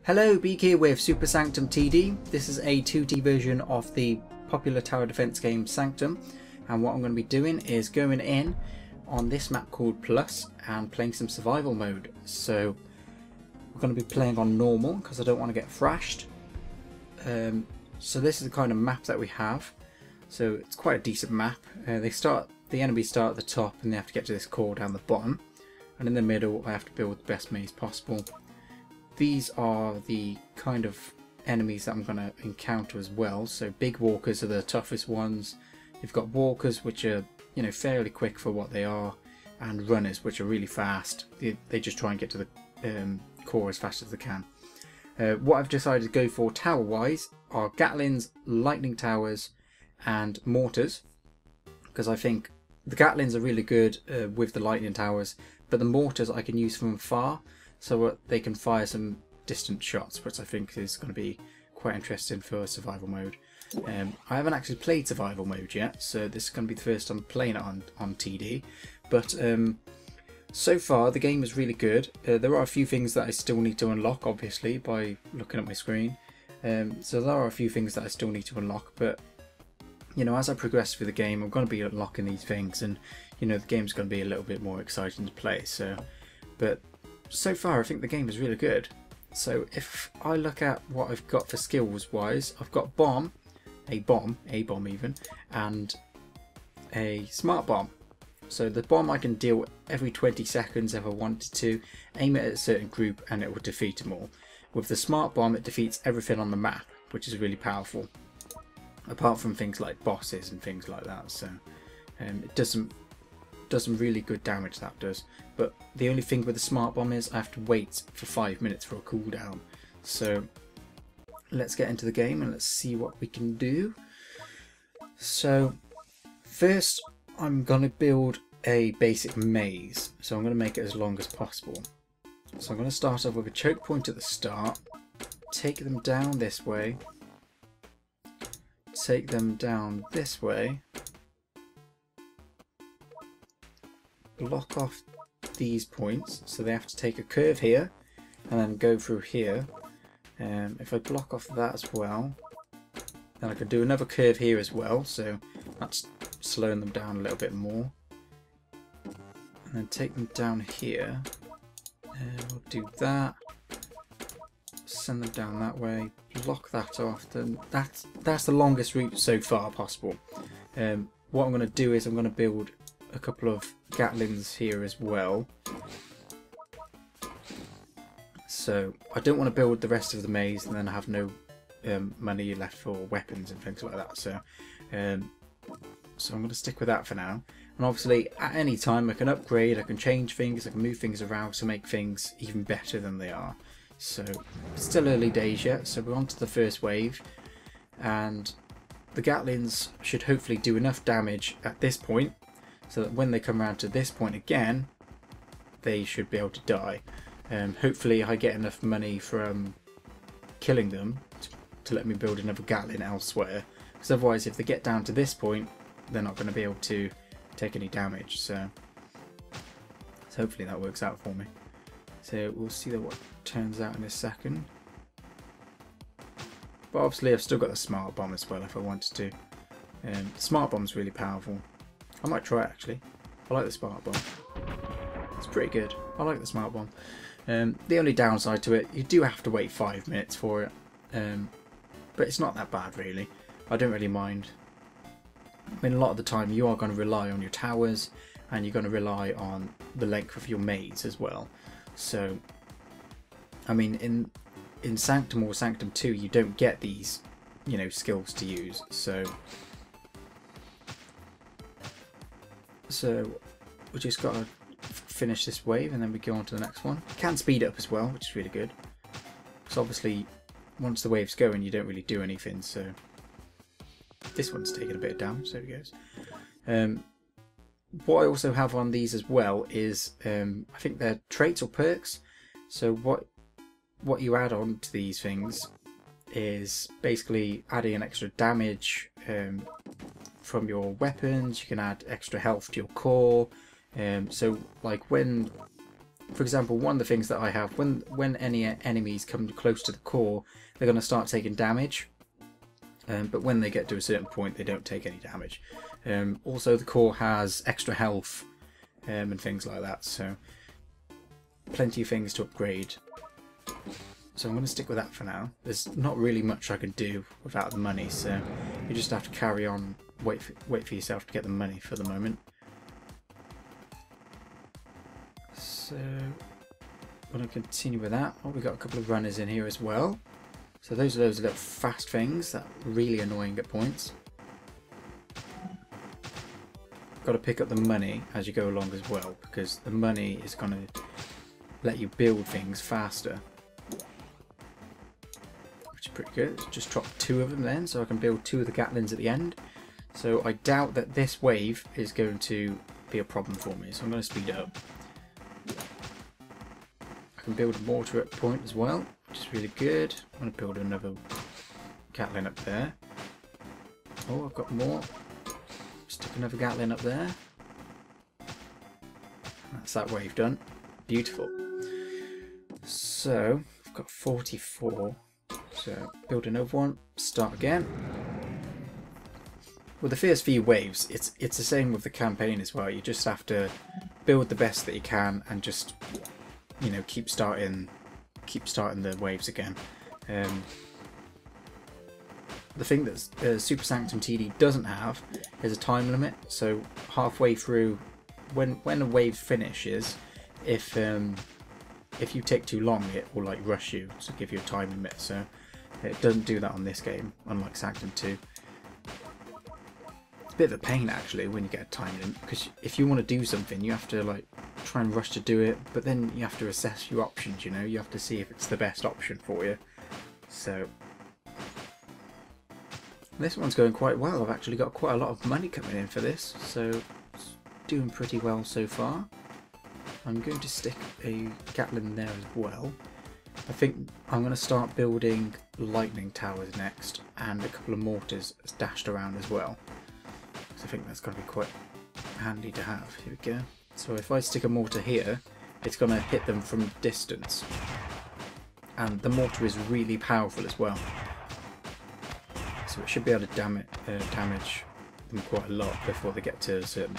Hello, Beak here with Super Sanctum TD. This is a 2D version of the popular tower defense game Sanctum, and what I'm going to be doing is going in on this map called Plus and playing some survival mode. So we're going to be playing on normal because I don't want to get thrashed. So this is the kind of map that we have. So it's quite a decent map. The enemies start at the top and they have to get to this core down the bottom, and in the middle I have to build the best maze possible. These are the kind of enemies that I'm going to encounter as well. So big walkers are the toughest ones. You've got walkers, which are, fairly quick for what they are, and runners, which are really fast. They just try and get to the core as fast as they can. What I've decided to go for tower wise are Gatlins, lightning towers and mortars, because I think the Gatlins are really good with the lightning towers, but the mortars I can use from far, so they can fire some distant shots, which I think is going to be quite interesting for survival mode. I haven't actually played survival mode yet, so this is going to be the first time playing it on TD. But so far the game is really good. There are a few things that I still need to unlock, obviously, by looking at my screen. So there are a few things that I still need to unlock, but as I progress through the game I'm going to be unlocking these things, and the game's going to be a little bit more exciting to play. So far I think the game is really good. So if I look at what I've got for skills wise, I've got a bomb even, and a smart bomb. So the bomb I can deal every 20 seconds if I wanted to, aim it at a certain group and it will defeat them all. With the smart bomb it defeats everything on the map, which is really powerful, apart from things like bosses and things like that. So it does some really good damage, that does. But the only thing with the smart bomb is I have to wait for 5 minutes for a cooldown. So let's get into the game and let's see what we can do. So first I'm going to build a basic maze. So I'm going to make it as long as possible. So I'm going to start off with a choke point at the start, take them down this way, take them down this way, block off these points, so they have to take a curve here and then go through here. If I block off that as well, then I can do another curve here as well, so that's slowing them down a little bit more, and then take them down here. We'll do that, send them down that way, block that off. Then that's the longest route so far possible. What I'm going to do is I'm going to build a couple of Gatlins here as well. So I don't want to build the rest of the maze and then have no money left for weapons and things like that. So I'm going to stick with that for now. And obviously at any time I can upgrade, I can change things, I can move things around to make things even better than they are. So it's still early days yet, so we're on to the first wave, and the Gatlins should hopefully do enough damage at this point so that when they come around to this point again, they should be able to die. Hopefully I get enough money from killing them to let me build another Gatlin elsewhere, because otherwise if they get down to this point they're not going to be able to take any damage. So hopefully that works out for me. So we'll see what turns out in a second. But obviously I've still got the smart bomb as well if I wanted to. The smart bomb's really powerful. I might try it actually. I like the smart bomb. It's pretty good. I like the smart bomb. The only downside to it, you do have to wait 5 minutes for it. But it's not that bad really. I don't really mind. I mean, a lot of the time you are going to rely on your towers, and you're going to rely on the length of your maze as well. So, I mean, in Sanctum or Sanctum 2 you don't get these, skills to use. So we just got to finish this wave and then we go on to the next one. You can speed it up as well, which is really good. So obviously once the wave's going you don't really do anything, so this one's taking a bit of damage, there it goes. What I also have on these as well is, I think they're traits or perks. So what you add on to these things is basically adding an extra damage from your weapons. You can add extra health to your core. So like when for example, one of the things that I have, when any enemies come close to the core, they're going to start taking damage. But when they get to a certain point, they don't take any damage. Also, the core has extra health and things like that, so plenty of things to upgrade. So I'm going to stick with that for now. There's not really much I can do without the money, so you just have to carry on, wait for yourself to get the money for the moment. So I'm going to continue with that. Oh, we've got a couple of runners in here as well. So those are those little fast things that are really annoying at points. Got to pick up the money as you go along as well, because the money is going to let you build things faster. Which is pretty good. Just drop 2 of them then, so I can build 2 of the Gatlins at the end. So I doubt that this wave is going to be a problem for me, so I'm going to speed it up. I can build a mortar at point as well, which is really good. I'm going to build another Gatlin up there. Oh, I've got more. Stick another Gatlin up there. That's that wave done. Beautiful. So, I've got 44. So, build another one. Start again. With the first few waves, it's the same with the campaign as well. You just have to build the best that you can and just, you know, keep starting the waves again. The thing that Super Sanctum TD doesn't have is a time limit. So halfway through, when a wave finishes, if you take too long, it will like rush you to give you a time limit. So it doesn't do that on this game, unlike Sanctum 2. It's a bit of a pain actually when you get a time limit, because if you want to do something, you have to like try and rush to do it, but then you have to assess your options. You know, you have to see if it's the best option for you. So this one's going quite well. I've actually got quite a lot of money coming in for this, so it's doing pretty well so far. I'm going to stick a Gatlin there as well. I think I'm going to start building lightning towers next, and a couple of mortars dashed around as well. So I think that's going to be quite handy to have. Here we go. So if I stick a mortar here, it's going to hit them from distance. And the mortar is really powerful as well. So it should be able to damage them quite a lot before they get to certain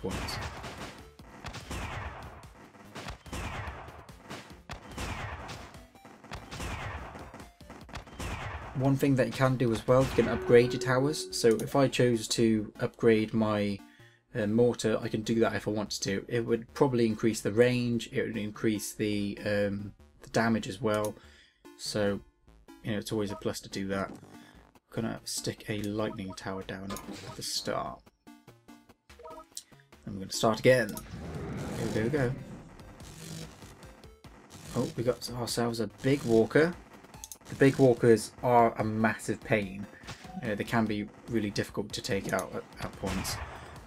points. One thing that you can do as well, you can upgrade your towers. So if I chose to upgrade my mortar, I can do that if I wanted to. It would probably increase the range, it would increase the damage as well. So, you know, it's always a plus to do that. I'm gonna stick a lightning tower down at the start. And we're gonna start again. Here we go. Oh, we got ourselves a big walker. The big walkers are a massive pain. They can be really difficult to take out at points.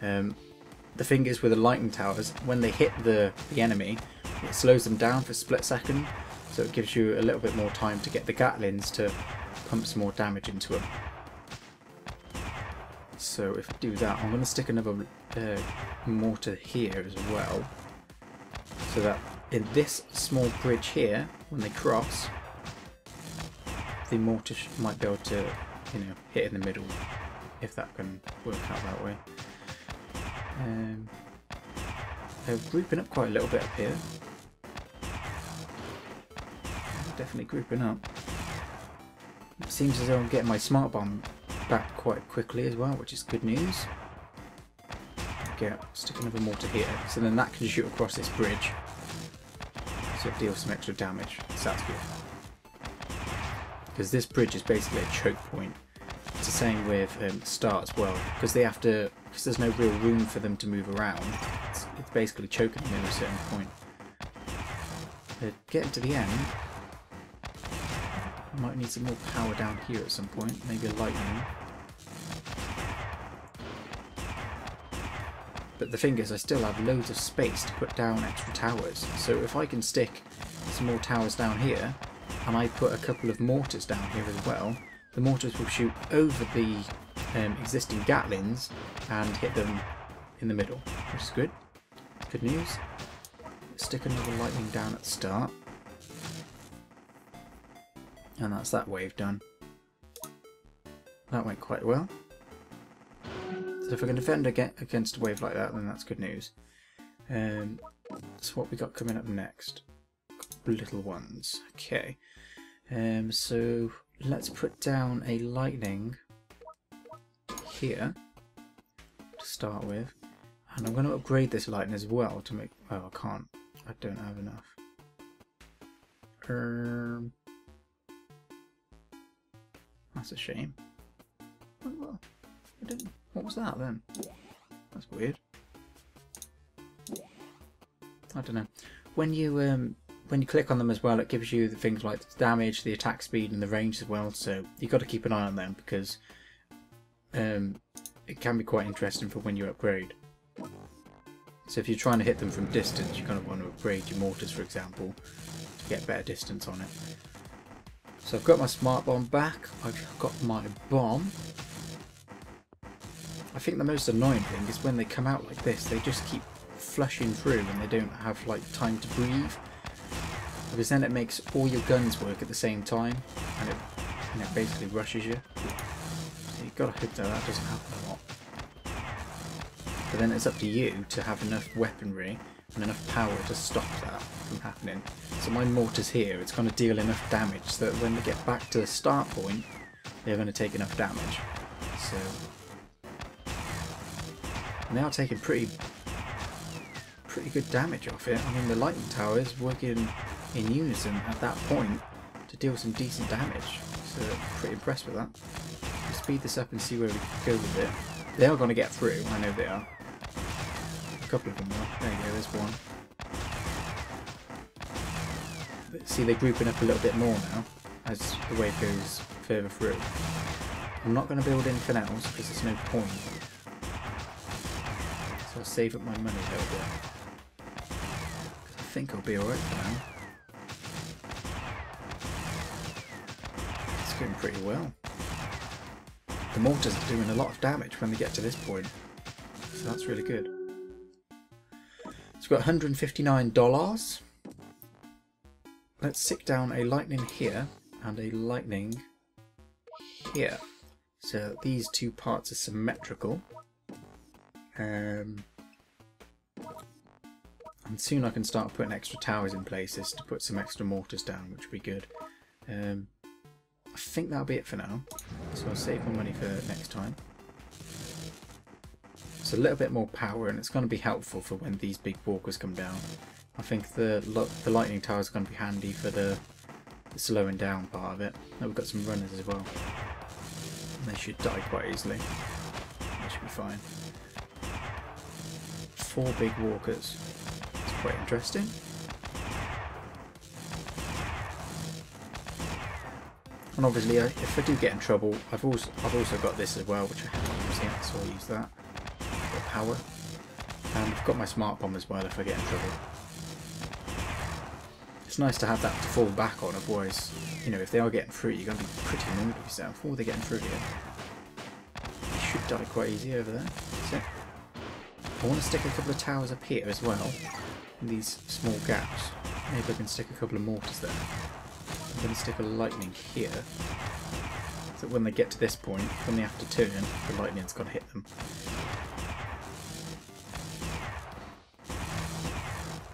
The thing is with the lightning towers, when they hit the enemy, it slows them down for a split second, so it gives you a little bit more time to get the Gatlins to pump some more damage into them. So if I do that, I'm going to stick another mortar here as well, so that in this small bridge here, when they cross, the mortar might be able to, you know, hit in the middle, if that can work out that way. They're grouping up quite a little bit up here. Definitely grouping up. It seems as though I'm getting my smart bomb back quite quickly as well, which is good news. Okay, stick another mortar here, so then that can shoot across this bridge, so it deals some extra damage. So that's good. Because this bridge is basically a choke point. It's the same with start as well, because they have to, because there's no real room for them to move around. It's basically choking them at a certain point. Getting to the end, I might need some more power down here at some point, maybe a lightning. But the thing is, I still have loads of space to put down extra towers. So if I can stick some more towers down here, and I put a couple of mortars down here as well, the mortars will shoot over the existing Gatlins and hit them in the middle, which is good. Good news. stick another lightning down at the start. And that's that wave done. That went quite well. So if I can defend against a wave like that, then that's good news. So what we got coming up next? Little ones. Okay. So let's put down a lightning here to start with. And I'm going to upgrade this lightning as well to make... Oh, I can't. I don't have enough. That's a shame. Oh, well, I didn't... What was that then? That's weird. I don't know. When you click on them as well, it gives you the things like the damage, the attack speed, and the range as well. So you've got to keep an eye on them because it can be quite interesting for when you upgrade. So if you're trying to hit them from distance, you're going to want to upgrade your mortars, for example, to get better distance on it. So I've got my smart bomb back. I've got my bomb. I think the most annoying thing is when they come out like this, they just keep flushing through and they don't have like time to breathe. Because then it makes all your guns work at the same time and it basically rushes you. So you've got to hope that doesn't happen a lot. But then it's up to you to have enough weaponry and enough power to stop that from happening. So my mortars here, it's going to deal enough damage so that when they get back to the start point, they're going to take enough damage. So and they are taking pretty good damage off it. I mean, the lightning tower is working in unison at that point to deal some decent damage. So I'm pretty impressed with that. We'll speed this up and see where we go with it. They are going to get through, I know they are. A couple of them will. There you go, there's one. But see, they're grouping up a little bit more now as the wave goes further through. I'm not going to build anything else because there's no point. So I'll save up my money a little bit. Because I think I'll be alright for now. It's going pretty well. The mortars are doing a lot of damage when they get to this point. So that's really good. So we've got $159. Let's stick down a lightning here and a lightning here. So these two parts are symmetrical. And soon I can start putting extra towers in places to put some extra mortars down, which would be good. I think that'll be it for now. So I'll save my money for next time. It's a little bit more power and it's going to be helpful for when these big walkers come down. I think the lightning tower is going to be handy for the slowing down part of it. And we've got some runners as well. And they should die quite easily. They should be fine. 4 big walkers. It's quite interesting. And obviously, if I do get in trouble, I've also got this as well, which I haven't used yet, so I'll use that. Got power, and I've got my smart bomb as well if I get in trouble. It's nice to have that to fall back on, otherwise, you know, if they are getting through, you're going to be pretty annoyed with yourself. Oh, they're getting through here. They should die quite easy over there. That's it. I want to stick a couple of towers up here as well, in these small gaps. Maybe I can stick a couple of mortars there. I'm going to stick a lightning here, so that when they get to this point, when they have to turn, the lightning's got to hit them.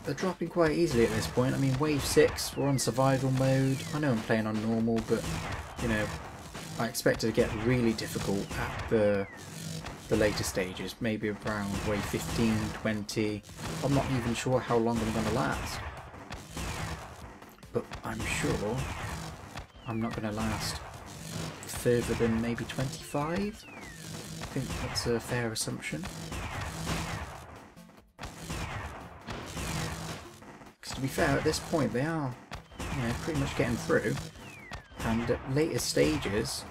They're dropping quite easily at this point. I mean, wave 6, we're on survival mode. I know I'm playing on normal, but, you know, I expect it to get really difficult at the later stages, maybe around wave 15, 20. I'm not even sure how long I'm going to last. But I'm sure I'm not going to last further than maybe 25. I think that's a fair assumption. Because to be fair, at this point they are, you know, pretty much getting through. And at later stages,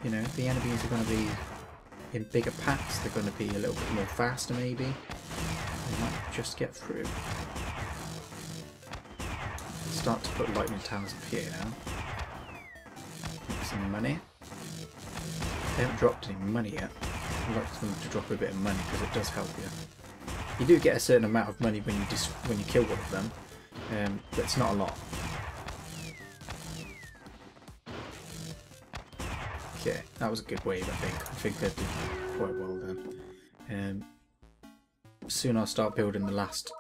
you know, the enemies are going to be in bigger packs. They're going to be a little bit more faster, maybe. They might just get through. Start to put lightning towers up here now. Make some money. They haven't dropped any money yet. I'd like them to drop a bit of money because it does help you. You do get a certain amount of money when you kill one of them, but it's not a lot. Okay, that was a good wave, I think. I think I did quite well then. Soon I'll start building the last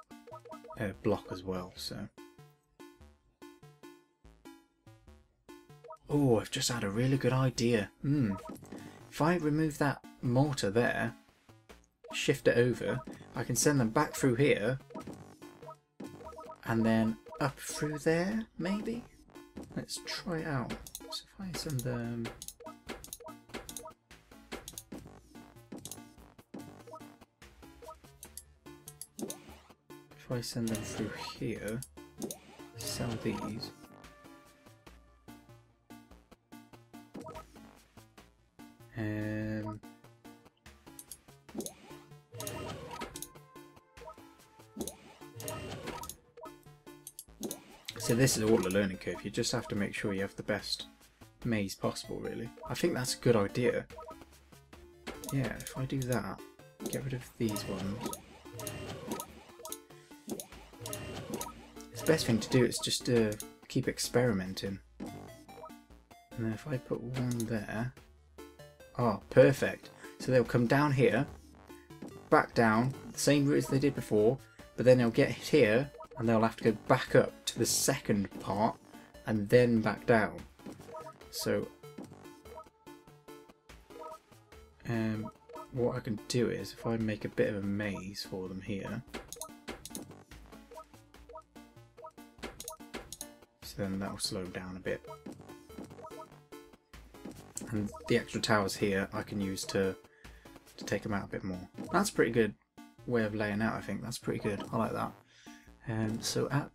block as well, so... Oh, I've just had a really good idea. If I remove that mortar there, shift it over, I can send them back through here, and then up through there, maybe? Let's try it out. So if I send them... If I send them through here, sell these. So this is all a learning curve. You just have to make sure you have the best maze possible, really. I think that's a good idea. Yeah, if I do that, get rid of these ones. The best thing to do is just to keep experimenting. And then if I put one there... Oh, perfect. So they'll come down here, back down, the same route as they did before, but then they'll get here, and they'll have to go back up to the second part, and then back down. So, what I can do is, if I make a bit of a maze for them here, so then that'll slow down a bit. And the extra towers here I can use to take them out a bit more. That's a pretty good way of laying out, I think. That's pretty good. I like that. So at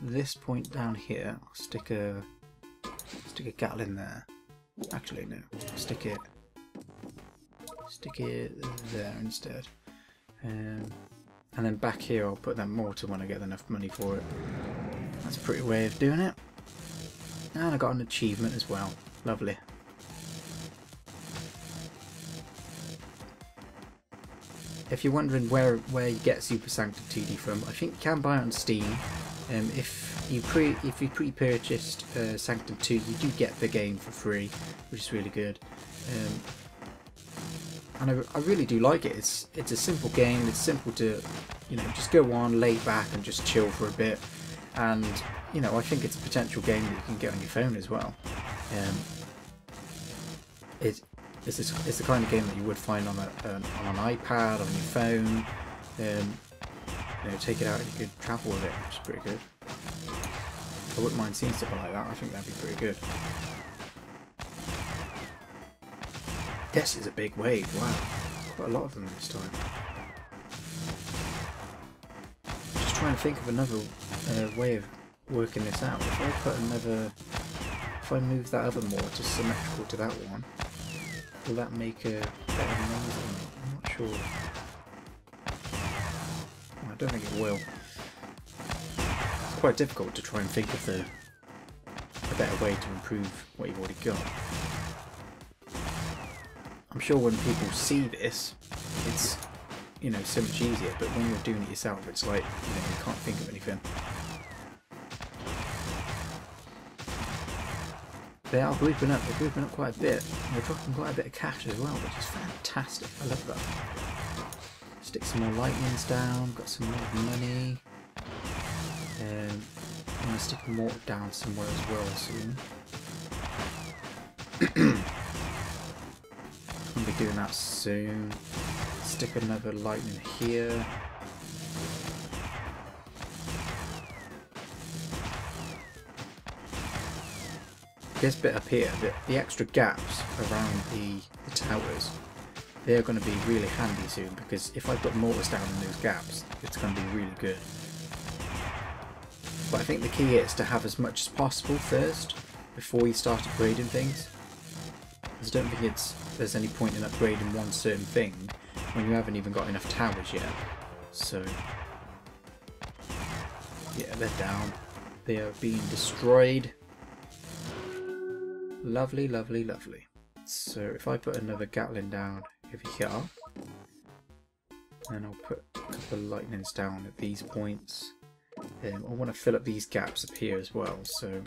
this point down here, I'll stick a Gatling there. Actually, no. Stick it there instead. And then back here I'll put that mortar when I get enough money for it. That's a pretty way of doing it. And I got an achievement as well. Lovely. If you're wondering where you get Super Sanctum TD from, I think you can buy it on Steam. If you pre-purchased Sanctum 2, you do get the game for free, which is really good. And I really do like it. It's a simple game. It's simple to, you know, just go on, lay back, and just chill for a bit. And you know, I think it's a potential game that you can get on your phone as well. It's the kind of game that you would find on an iPad, on your phone. You know, take it out and you could travel with it, which is pretty good. I wouldn't mind seeing something like that. I think that'd be pretty good. This is a big wave. Wow, quite a lot of them this time. Just trying to think of another way of working this out. If I move that other mortar symmetrical to that one, will that make a better maze? I'm not sure. I don't think it will. It's quite difficult to try and think of a better way to improve what you've already got. I'm sure when people see this, it's, you know, so much easier, but when you're doing it yourself, it's like, you know, you can't think of anything. They are grouping up. They're grouping up quite a bit. They're dropping quite a bit of cash as well, which is fantastic. I love that. Stick some more lightnings down. Got some more money. I'm going to stick a mortar down somewhere as well soon. I'm going to be doing that soon. Stick another lightning here. This bit up here, the extra gaps around the towers, they're going to be really handy soon, because if I put mortars down in those gaps, it's going to be really good. But I think the key is to have as much as possible first, before you start upgrading things. Because I don't think there's any point in upgrading one certain thing when you haven't even got enough towers yet. So, yeah, they're down. They are being destroyed. Lovely, lovely, lovely. So if I put another Gatling down over here, and I'll put a couple of lightnings down at these points, I want to fill up these gaps up here as well. So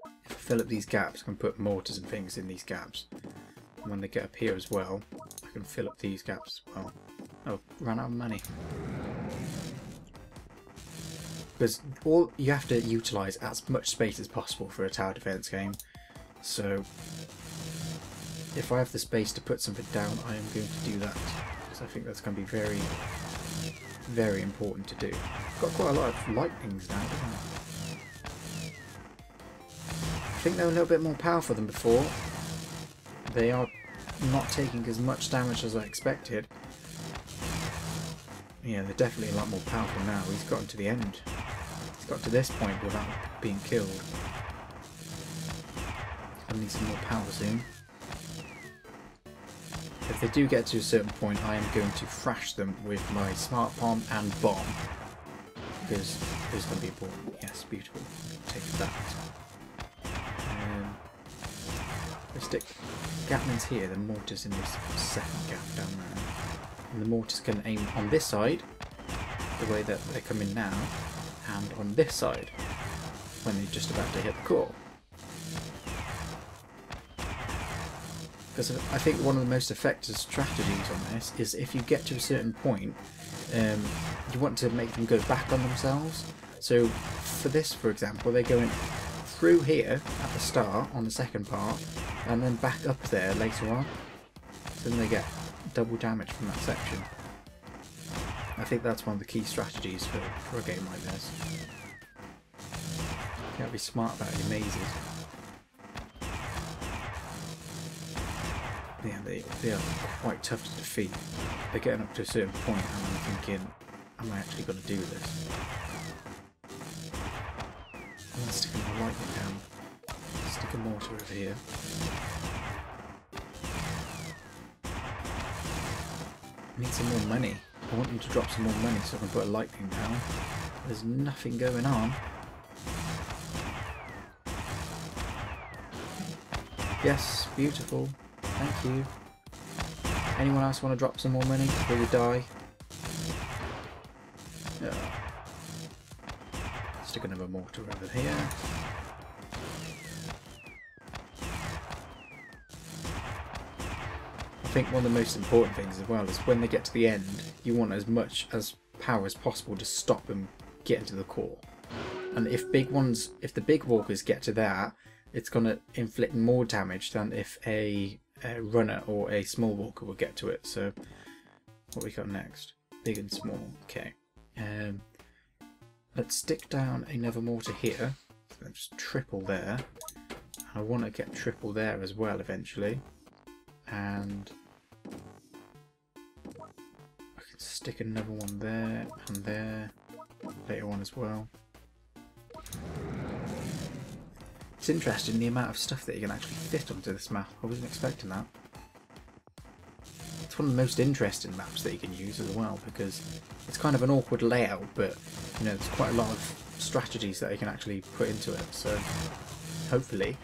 if I fill up these gaps, I can put mortars and things in these gaps. And when they get up here as well, I can fill up these gaps as well. Oh, ran out of money. Because all you have to utilise as much space as possible for a tower defence game. So if I have the space to put something down, I am going to do that. Because I think that's going to be very, very important to do. Got quite a lot of lightnings now, haven't I? I think they're a little bit more powerful than before. They are not taking as much damage as I expected. Yeah, they're definitely a lot more powerful now. He's gotten to the end. He's got to this point without being killed. I need some more power soon. If they do get to a certain point, I am going to thrash them with my smart bomb and bomb. Because it's going to be important. Yes, beautiful. Take that. Let's stick gatlings here, the mortars in this second gap down there. And the mortars can aim on this side, the way that they come in now, and on this side, when they're just about to hit the core. Because I think one of the most effective strategies on this is if you get to a certain point, you want to make them go back on themselves. So for this, for example, they're going through here at the start on the second part, and then back up there later on. So then they get double damage from that section. I think that's one of the key strategies for a game like this. You gotta be smart about your mazes. Yeah, they are quite tough to defeat. They're getting up to a certain point and I'm thinking, am I actually going to do this? I'm going to stick my lightning down. Stick a mortar over here. I need some more money. I want them to drop some more money so I can put a lightning down. There's nothing going on. Yes, beautiful. Thank you. Anyone else want to drop some more money before you die? Yeah. Stick another mortar over here. I think one of the most important things as well is when they get to the end, you want as much as power as possible to stop them getting to the core. And if the big walkers get to that, it's going to inflict more damage than if a runner or a small walker will get to it. So what we got next? Big and small. Okay. Let's stick down another mortar here. So let's triple there. I want to get triple there as well eventually. And I can stick another one there and there later on as well. It's interesting the amount of stuff that you can actually fit onto this map. I wasn't expecting that. It's one of the most interesting maps that you can use as well because it's kind of an awkward layout, but you know, there's quite a lot of strategies that you can actually put into it. So hopefully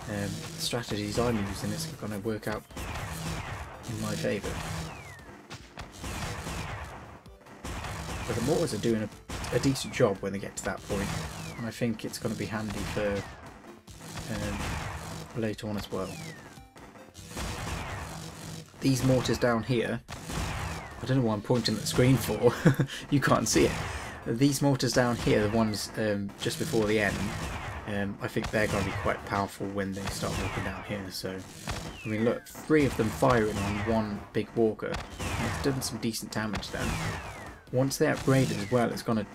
the strategies I'm using is going to work out in my favour. But the mortars are doing a decent job when they get to that point, and I think it's going to be handy for later on as well. These mortars down here, I don't know why I'm pointing at the screen for, you can't see it. These mortars down here, the ones just before the end, I think they're going to be quite powerful when they start walking down here. So, I mean look, 3 of them firing on one big walker, and it's done some decent damage then. Once they're upgraded as well, it's going to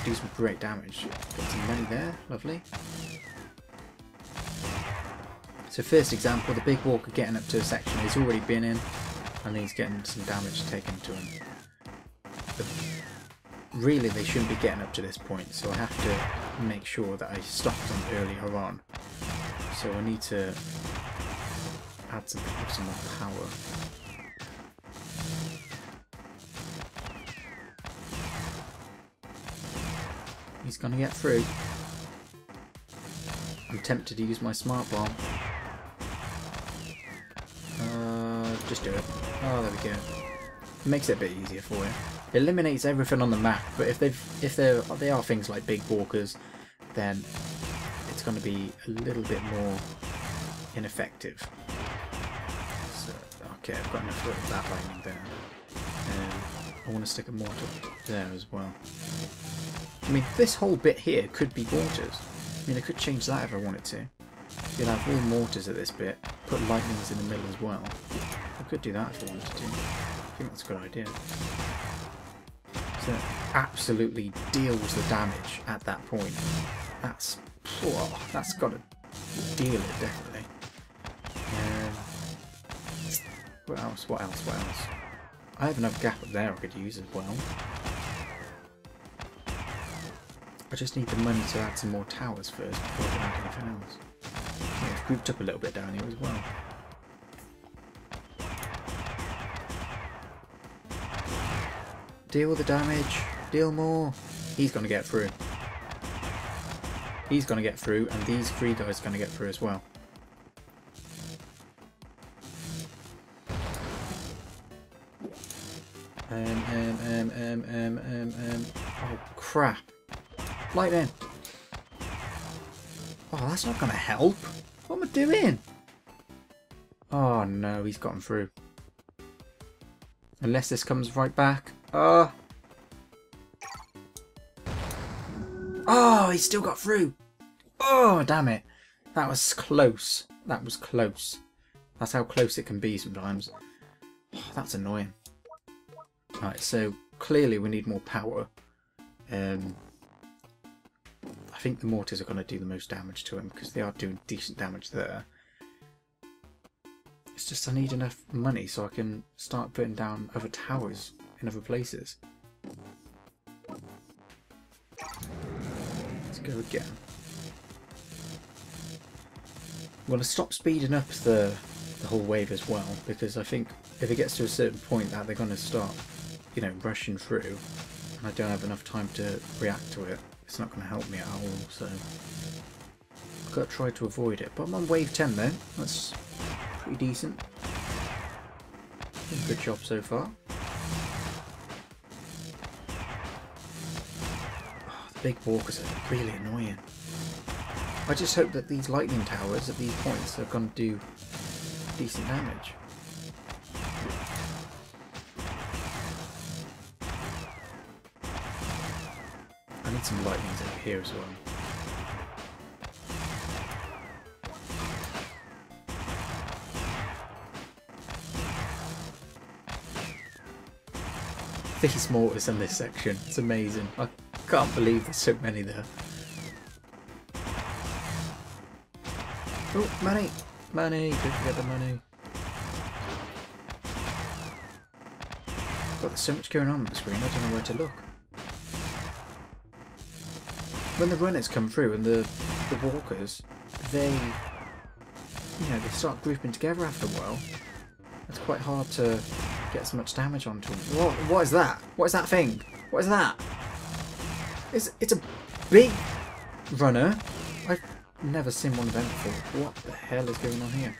do some great damage. Got some money there, lovely. So first example, the big walker getting up to a section he's already been in, and he's getting some damage taken to him. But really they shouldn't be getting up to this point, so I have to make sure that I stop them earlier on. So I need to add some more power. He's gonna get through. I'm tempted to use my smart bomb. Just do it. Oh, there we go. It makes it a bit easier for you. eliminates everything on the map. But if they are things like big walkers, then it's going to be a little bit more ineffective. So, okay, I've got enough of that lightning there. I want to stick a mortar there as well. I mean, this whole bit here could be mortars. I mean, I could change that if I wanted to. You'd have all mortars at this bit, put lightnings in the middle as well. I could do that if I wanted to. I think that's a good idea. So it absolutely deals the damage at that point. That's got to deal it, definitely. What else? What else? What else? I have another gap up there I could use as well. I just need the money to add some more towers first before I can add anything else. Yeah, it's grouped up a little bit down here as well. Deal the damage. Deal more. He's going to get through. He's going to get through, and these three guys are going to get through as well. Oh crap! Lightning! Oh, that's not going to help. What am I doing? Oh no, he's gotten through. Unless this comes right back. Oh, he still got through. Oh, damn it. That was close. That was close. That's how close it can be sometimes. Oh, that's annoying. Right, so clearly we need more power. I think the mortars are going to do the most damage to him because they are doing decent damage there. It's just I need enough money so I can start putting down other towers in other places. Let's go again. I'm going to stop speeding up the whole wave as well, because I think if it gets to a certain point that they're going to start, you know, rushing through, and I don't have enough time to react to it, it's not going to help me at all, so I've got to try to avoid it. But I'm on wave 10 though, that's pretty decent. Good job so far. Oh, the big walkers are really annoying. I just hope that these lightning towers at these points are going to do decent damage. I need some lightnings over here as well. These mortars in this section, it's amazing. I can't believe there's so many there. Oh, money! Money! Don't forget the money. God, there's so much going on the screen, I don't know where to look. When the runners come through and the walkers, they they start grouping together after a while. It's quite hard to get as much damage onto them. What is that? What is that thing? What is that? It's a big runner. I've never seen one of them before. What the hell is going on here?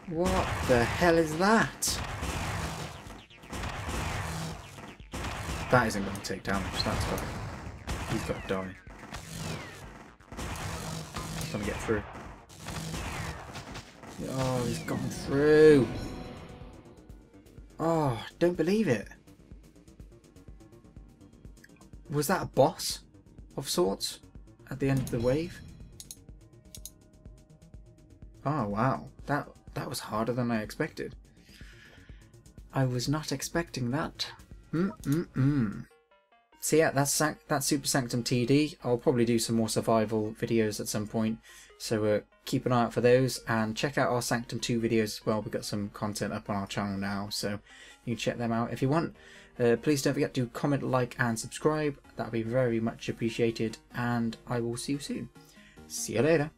What the hell is that? That isn't going to take damage. He's got to die. He's going to get through. Oh, he's gone through. Oh, don't believe it. Was that a boss of sorts at the end of the wave? Oh wow, that was harder than I expected. I was not expecting that. So yeah, that's Super Sanctum TD. I'll probably do some more survival videos at some point, so keep an eye out for those, and check out our Sanctum 2 videos as well. We've got some content up on our channel now, so you can check them out if you want. Please don't forget to comment, like and subscribe. That would be very much appreciated, and I will see you soon. See you later.